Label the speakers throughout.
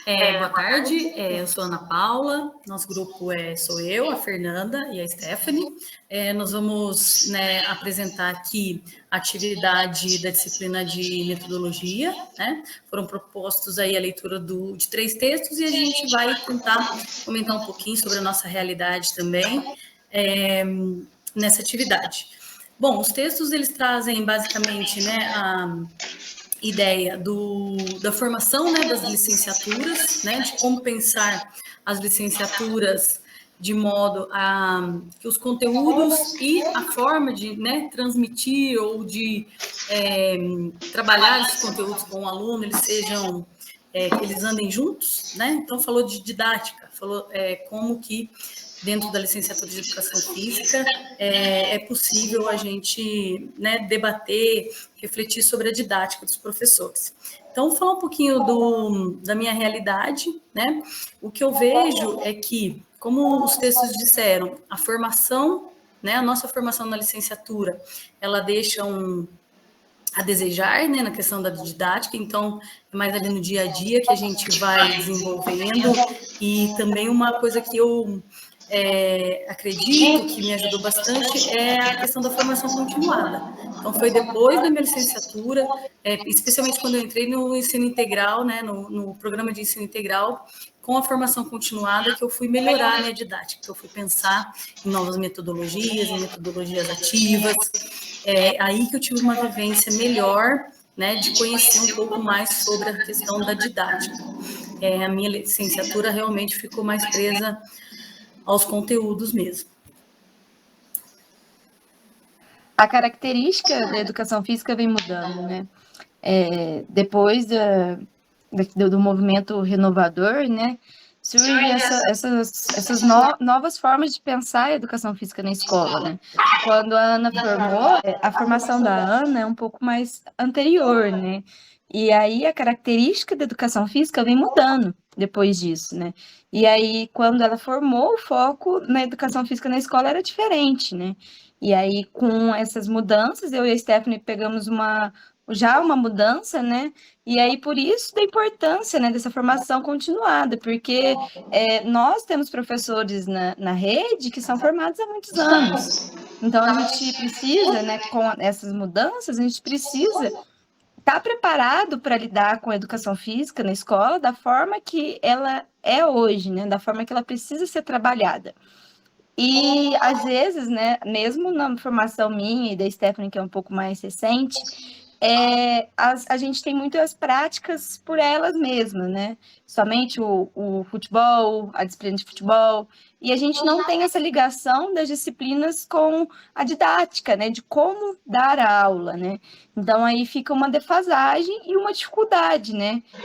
Speaker 1: Boa tarde, eu sou a Ana Paula, nosso grupo sou eu, a Fernanda e a Stephanie. Nós vamos apresentar aqui a atividade da disciplina de metodologia, né? Foram propostos aí a leitura de 3 textos e a gente vai tentar comentar um pouquinho sobre a nossa realidade também nessa atividade. Bom, os textos eles trazem basicamente a ideia da formação das licenciaturas, de como pensar as licenciaturas de modo a que os conteúdos e a forma de transmitir ou de trabalhar esses conteúdos com o aluno, eles sejam, que eles andem juntos, Então, falou de didática, falou como que dentro da licenciatura de Educação Física, é possível a gente debater, refletir sobre a didática dos professores. Então, vou falar um pouquinho da minha realidade, O que eu vejo é que, como os textos disseram, a formação, a nossa formação na licenciatura, ela deixa a desejar, na questão da didática, então, é mais ali no dia a dia que a gente vai desenvolvendo, e também uma coisa que eu acredito que me ajudou bastante é a questão da formação continuada. Então, foi depois da minha licenciatura, especialmente quando eu entrei no ensino integral, no programa de ensino integral, com a formação continuada, que eu fui melhorar a minha didática, que eu fui pensar em novas metodologias, em metodologias ativas, aí que eu tive uma vivência melhor, de conhecer um pouco mais sobre a questão da didática. A minha licenciatura realmente ficou mais presa aos conteúdos mesmo.
Speaker 2: A característica da educação física vem mudando, né? Depois do movimento renovador, surgem essas novas formas de pensar a educação física na escola, né? Quando a Ana formou, a formação da Ana é um pouco mais anterior, né? E aí a característica da educação física vem mudando depois disso, né? E aí, quando ela formou, o foco na educação física na escola era diferente, né? E aí, com essas mudanças, eu e a Stephanie pegamos uma mudança, né? E aí, por isso, da importância, dessa formação continuada, porque nós temos professores na rede que são formados há muitos anos. Então, a gente precisa, com essas mudanças, a gente precisa estar preparado para lidar com a educação física na escola da forma que ela é hoje, da forma que ela precisa ser trabalhada. E, às vezes, mesmo na formação minha e da Stephanie, que é um pouco mais recente, a gente tem muitas práticas por elas mesmas, Somente o futebol, a disciplina de futebol, e a gente não tem essa ligação das disciplinas com a didática, de como dar a aula, Então, aí fica uma defasagem e uma dificuldade,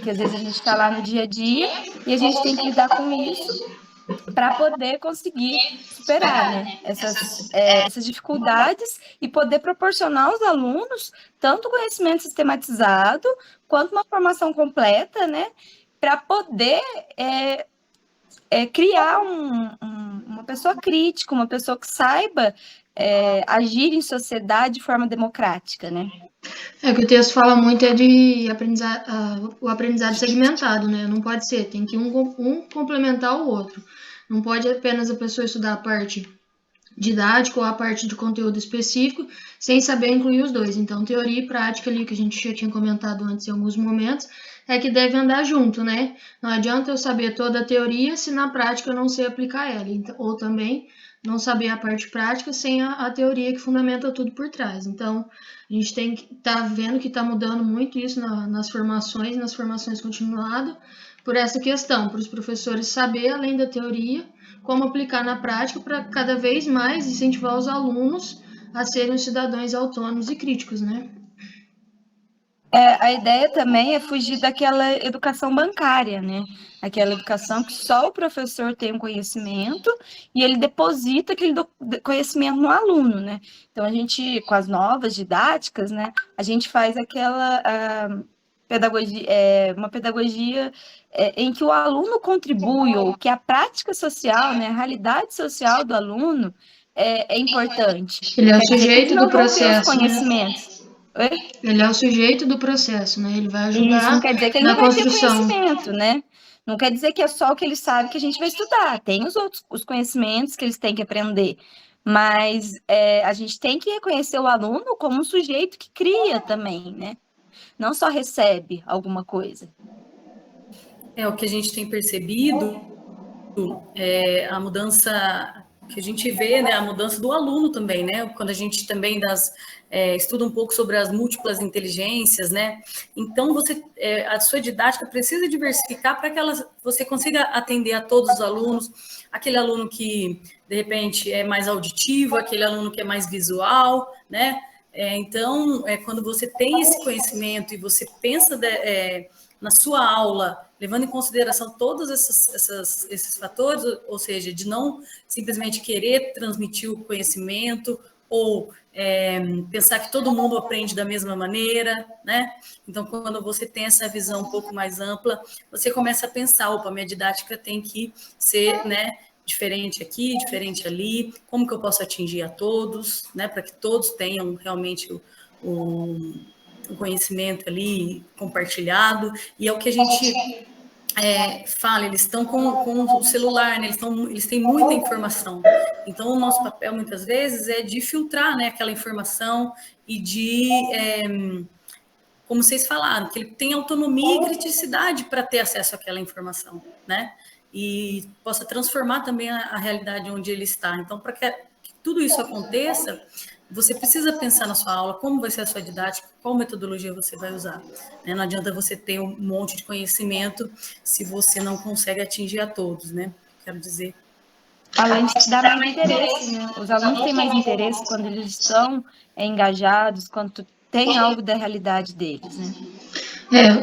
Speaker 2: Que às vezes a gente está lá no dia a dia e a gente tem que lidar com isso para poder conseguir superar, essas dificuldades e poder proporcionar aos alunos tanto conhecimento sistematizado quanto uma formação completa, para poder criar uma pessoa crítica, uma pessoa que saiba agir em sociedade de forma democrática,
Speaker 3: O que o texto fala muito é de o aprendizado segmentado, Não pode ser, tem que um complementar o outro. Não pode apenas a pessoa estudar a parte didática ou a parte de conteúdo específico, sem saber incluir os dois. Então, teoria e prática ali, que a gente já tinha comentado antes em alguns momentos, é que deve andar junto, Não adianta eu saber toda a teoria se na prática eu não sei aplicar ela. Ou também não saber a parte prática sem a teoria que fundamenta tudo por trás. Então, a gente tem que estar vendo que está mudando muito isso nas formações continuadas, por essa questão, para os professores saber, além da teoria, como aplicar na prática para cada vez mais incentivar os alunos a serem cidadãos autônomos e críticos,
Speaker 2: A ideia também é fugir daquela educação bancária, Aquela educação que só o professor tem um conhecimento e ele deposita aquele conhecimento no aluno, Então, a gente, com as novas didáticas, a gente faz aquela pedagogia, uma pedagogia em que o aluno contribui, ou que a prática social, a realidade social do aluno é importante.
Speaker 3: Ele é o sujeito do processo,
Speaker 2: conhecimentos.
Speaker 3: Ele é o sujeito do processo, Ele vai ajudar
Speaker 2: Isso não quer dizer que ele
Speaker 3: na
Speaker 2: não vai ter
Speaker 3: construção.
Speaker 2: conhecimento, Não quer dizer que é só o que eles sabem que a gente vai estudar. Tem os conhecimentos que eles têm que aprender. Mas a gente tem que reconhecer o aluno como um sujeito que cria também, né? Não só recebe alguma coisa.
Speaker 1: É o que a gente tem percebido, a mudança que a gente vê, né, a mudança do aluno também, né, quando a gente também estuda um pouco sobre as múltiplas inteligências, né, então a sua didática precisa diversificar para que você consiga atender a todos os alunos, aquele aluno que, de repente, é mais auditivo, aquele aluno que é mais visual, né, então, quando você tem esse conhecimento e você pensa na sua aula, levando em consideração todos esses fatores, ou seja, de não simplesmente querer transmitir o conhecimento ou pensar que todo mundo aprende da mesma maneira, né? Então, quando você tem essa visão um pouco mais ampla, você começa a pensar, opa, minha didática tem que ser, né, diferente aqui, diferente ali, como que eu posso atingir a todos, né, para que todos tenham realmente o conhecimento ali compartilhado, e é o que a gente fala, eles estão com o celular, né? Eles têm muita informação. Então, o nosso papel, muitas vezes, é de filtrar, né, aquela informação e como vocês falaram, que ele tem autonomia e criticidade para ter acesso àquela informação, né? E possa transformar também a realidade onde ele está. Então, para que tudo isso aconteça, você precisa pensar na sua aula, como vai ser a sua didática, qual metodologia você vai usar. Né? Não adianta você ter um monte de conhecimento se você não consegue atingir a todos, né? Quero dizer.
Speaker 2: Além de dar mais interesse, né? Os alunos têm mais interesse quando eles estão engajados, quando tem algo da realidade deles, né?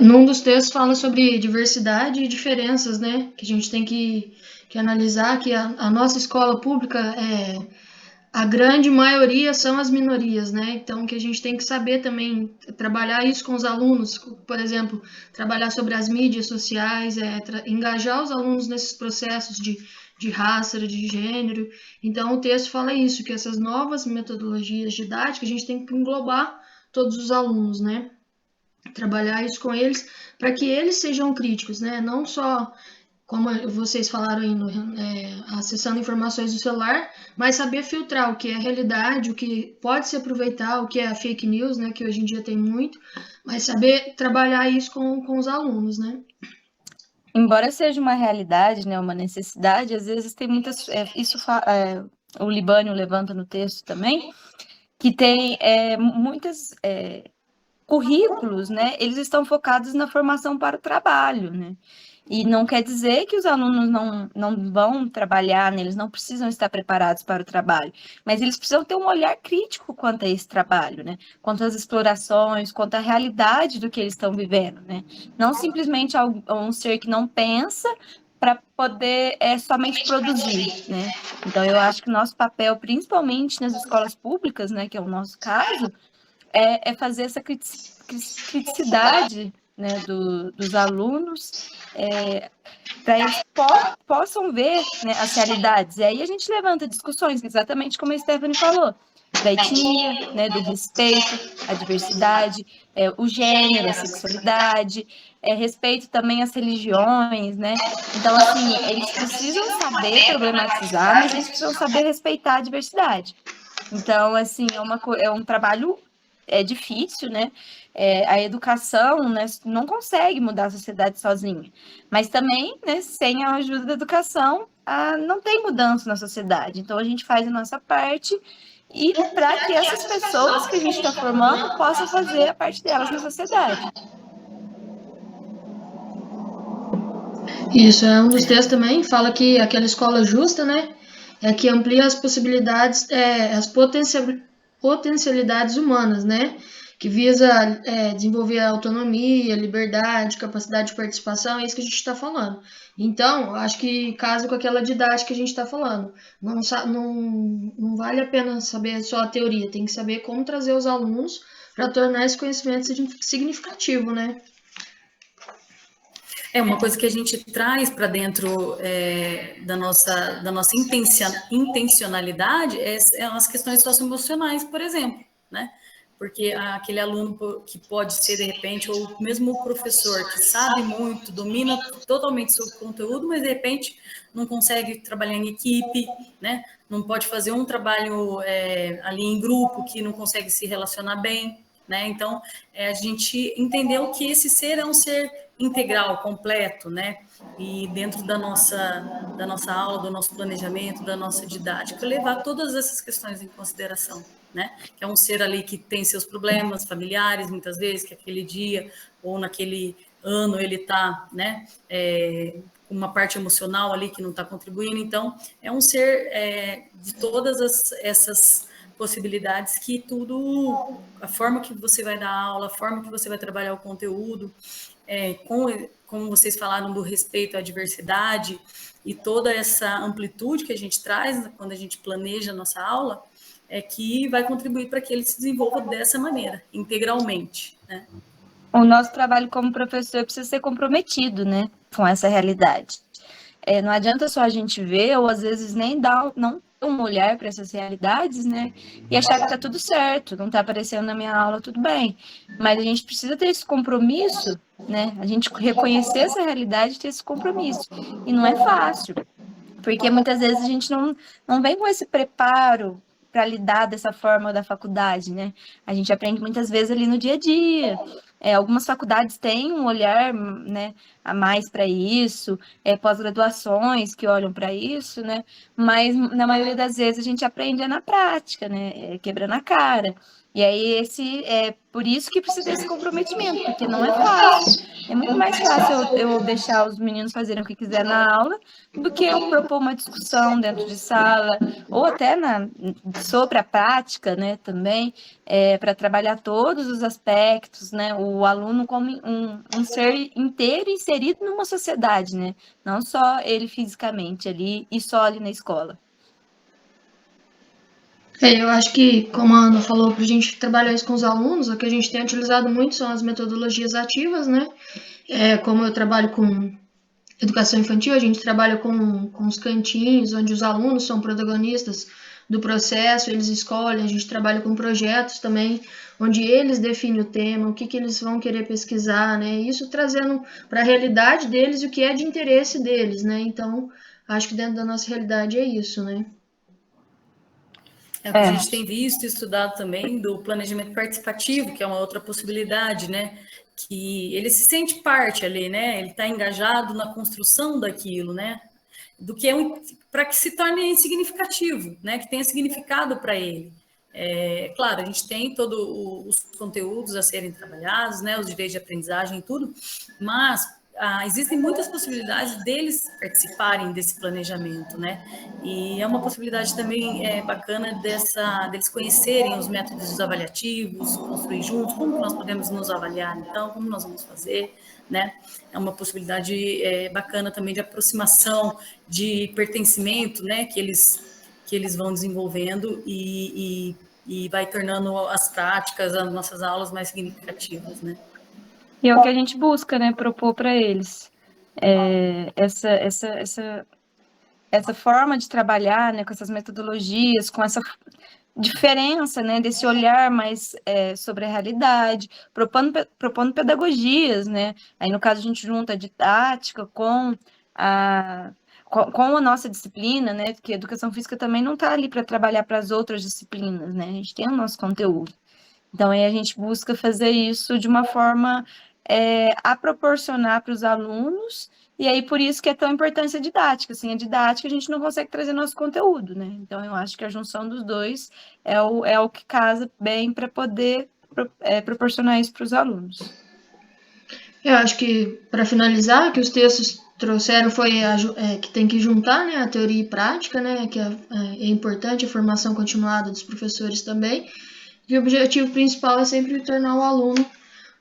Speaker 3: Num dos textos fala sobre diversidade e diferenças, né? Que a gente tem que analisar que a nossa escola pública a grande maioria são as minorias, né? Então, que a gente tem que saber também trabalhar isso com os alunos, por exemplo, trabalhar sobre as mídias sociais, engajar os alunos nesses processos de raça, de gênero. Então, o texto fala isso, que essas novas metodologias didáticas a gente tem que englobar todos os alunos, né? Trabalhar isso com eles para que eles sejam críticos, né? Não só como vocês falaram aí, acessando informações do celular, mas saber filtrar o que é realidade, o que pode se aproveitar, o que é fake news, né, que hoje em dia tem muito, mas saber trabalhar isso com os alunos, né?
Speaker 2: Embora seja uma realidade, né, uma necessidade, às vezes tem muitas... o Libânio levanta no texto também, que tem muitos currículos, né, eles estão focados na formação para o trabalho, né? E não quer dizer que os alunos não vão trabalhar, né? Eles não precisam estar preparados para o trabalho, mas eles precisam ter um olhar crítico quanto a esse trabalho, né? Quanto às explorações, quanto à realidade do que eles estão vivendo, né? Não simplesmente um ser que não pensa para poder somente produzir, né? Então, eu acho que o nosso papel, principalmente nas escolas públicas, né, que é o nosso caso, é fazer essa criticidade, né, dos alunos, para eles possam ver, né, as realidades. E aí a gente levanta discussões, exatamente como a Stephanie falou, da etnia, né, do respeito à diversidade, o gênero, a sexualidade, respeito também às religiões, né? Então, assim, eles precisam saber problematizar, mas eles precisam saber respeitar a diversidade. Então, assim, é um trabalho difícil, né? A educação, né, não consegue mudar a sociedade sozinha. Mas também, né, sem a ajuda da educação, não tem mudança na sociedade. Então, a gente faz a nossa parte e para que essas pessoas que a gente está formando possam fazer a parte delas na sociedade.
Speaker 3: Isso, um dos textos também fala que aquela escola justa, né, é que amplia as possibilidades, as potencialidades humanas, né, que visa desenvolver a autonomia, liberdade, capacidade de participação, é isso que a gente está falando. Então, acho que casa com aquela didática que a gente está falando. Não vale a pena saber só a teoria, tem que saber como trazer os alunos para tornar esse conhecimento significativo, né?
Speaker 1: Uma coisa que a gente traz para dentro da nossa intencionalidade são as questões socioemocionais, por exemplo, né? porque aquele aluno que pode ser, de repente, ou mesmo o professor que sabe muito, domina totalmente sobre o conteúdo, mas, de repente, não consegue trabalhar em equipe, né? Não pode fazer um trabalho ali em grupo, que não consegue se relacionar bem, né? Então, a gente entendeu que esse ser é um ser integral, completo, né? E dentro da nossa aula, do nosso planejamento, da nossa didática, levar todas essas questões em consideração, né? Que é um ser ali que tem seus problemas familiares, muitas vezes, que aquele dia ou naquele ano ele está, né? Com uma parte emocional ali que não está contribuindo. Então, é um ser de todas essas possibilidades que tudo, a forma que você vai dar aula, a forma que você vai trabalhar o conteúdo, como vocês falaram do respeito à diversidade e toda essa amplitude que a gente traz quando a gente planeja a nossa aula, é que vai contribuir para que ele se desenvolva dessa maneira, integralmente, né?
Speaker 2: O nosso trabalho como professor precisa ser comprometido, né, com essa realidade. Não adianta só a gente ver, ou às vezes nem dar, não dar uma olhar para essas realidades, né? E achar que tá tudo certo, não tá aparecendo na minha aula, tudo bem. Mas a gente precisa ter esse compromisso, né? A gente reconhecer essa realidade e ter esse compromisso. E não é fácil, porque muitas vezes a gente não vem com esse preparo para lidar dessa forma da faculdade, né? A gente aprende muitas vezes ali no dia a dia. Algumas faculdades têm um olhar, né, a mais para isso, pós-graduações que olham para isso, né? Mas na maioria das vezes a gente aprende na prática, né? Quebrando a cara. E aí por isso que precisa desse comprometimento, porque não é fácil. É muito mais fácil eu deixar os meninos fazerem o que quiser na aula do que eu propor uma discussão dentro de sala, ou até sobre a prática, né, também, para trabalhar todos os aspectos, né, o aluno como um ser inteiro inserido numa sociedade, né, não só ele fisicamente ali e só ali na escola.
Speaker 3: Eu acho que, como a Ana falou, para a gente trabalhar isso com os alunos, o que a gente tem utilizado muito são as metodologias ativas, né? Como eu trabalho com educação infantil, a gente trabalha com os cantinhos, onde os alunos são protagonistas do processo, eles escolhem, a gente trabalha com projetos também, onde eles definem o tema, o que eles vão querer pesquisar, né? Isso trazendo para a realidade deles o que é de interesse deles, né? Então, acho que dentro da nossa realidade é isso, né?
Speaker 1: É o que a gente tem visto e estudado também do planejamento participativo, que é uma outra possibilidade, né? Que ele se sente parte ali, né? Ele está engajado na construção daquilo, né? Do que para que se torne significativo, né? Que tenha significado para ele. Claro, a gente tem todos os conteúdos a serem trabalhados, né? Os direitos de aprendizagem e tudo, mas existem muitas possibilidades deles participarem desse planejamento, né? E é uma possibilidade também bacana deles conhecerem os métodos avaliativos, construir juntos, como nós podemos nos avaliar, então, como nós vamos fazer, né? É uma possibilidade bacana também de aproximação, de pertencimento, né? Que eles vão desenvolvendo e vai tornando as práticas, as nossas aulas mais significativas, né?
Speaker 2: E é o que a gente busca, né, propor para eles. Essa forma de trabalhar, né, com essas metodologias, com essa diferença, né, desse olhar mais sobre a realidade, propondo pedagogias, né? Aí, no caso, a gente junta a didática com a nossa disciplina, né? Porque a educação física também não está ali para trabalhar para as outras disciplinas, né? A gente tem o nosso conteúdo. Então, aí a gente busca fazer isso de uma forma a proporcionar para os alunos, e aí por isso que é tão importante a didática. Assim, a didática a gente não consegue trazer nosso conteúdo, né? Então, eu acho que a junção dos dois é o que casa bem para poder proporcionar isso para os alunos.
Speaker 3: Eu acho que, para finalizar, que os textos trouxeram foi que tem que juntar, né, a teoria e prática, né, que é importante a formação continuada dos professores também, e o objetivo principal é sempre tornar o aluno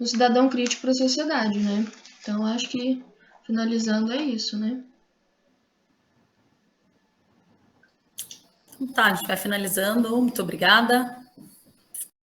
Speaker 3: um cidadão crítico para a sociedade, né? Então, acho que, finalizando, é isso, né?
Speaker 1: Então tá, a gente vai finalizando. Muito obrigada.